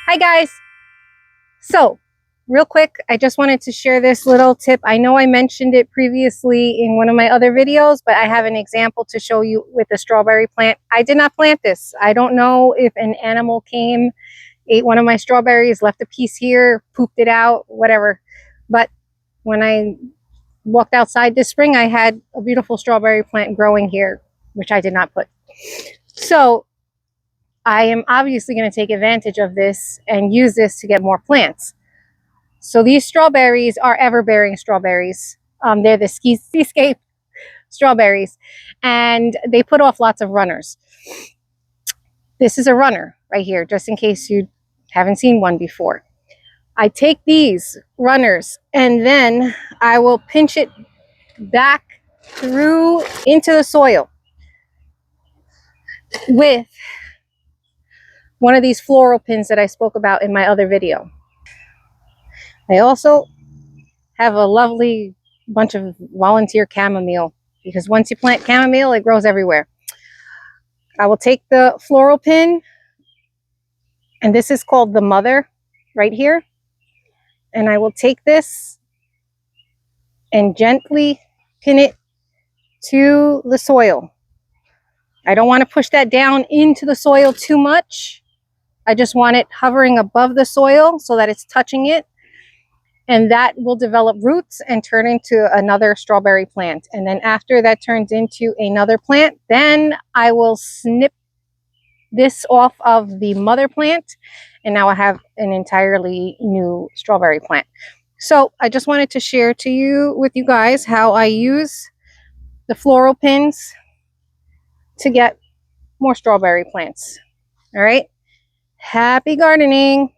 Hi guys. So real quick, I just wanted to share this little tip. I know I mentioned it previously in one of my other videos, but I have an example to show you with the strawberry plant. I did not plant this. I don't know if an animal came, ate one of my strawberries, left a piece here, pooped it out, whatever. But when I walked outside this spring, I had a beautiful strawberry plant growing here, which I did not put. So I am obviously going to take advantage of this and use this to get more plants. So these strawberries are ever-bearing strawberries. They're the Seascape strawberries, and they put off lots of runners. This is a runner right here, just in case you haven't seen one before. I take these runners and then I will pinch it back through into the soil with one of these floral pins that I spoke about in my other video. I also have a lovely bunch of volunteer chamomile, because once you plant chamomile, it grows everywhere. I will take the floral pin, and this is called the mother right here, and I will take this and gently pin it to the soil. I don't want to push that down into the soil too much. I just want it hovering above the soil so that it's touching it, and that will develop roots and turn into another strawberry plant. And then after that turns into another plant, then I will snip this off of the mother plant, and now I have an entirely new strawberry plant. So I just wanted to share with you guys how I use the floral pins to get more strawberry plants. All right, happy gardening.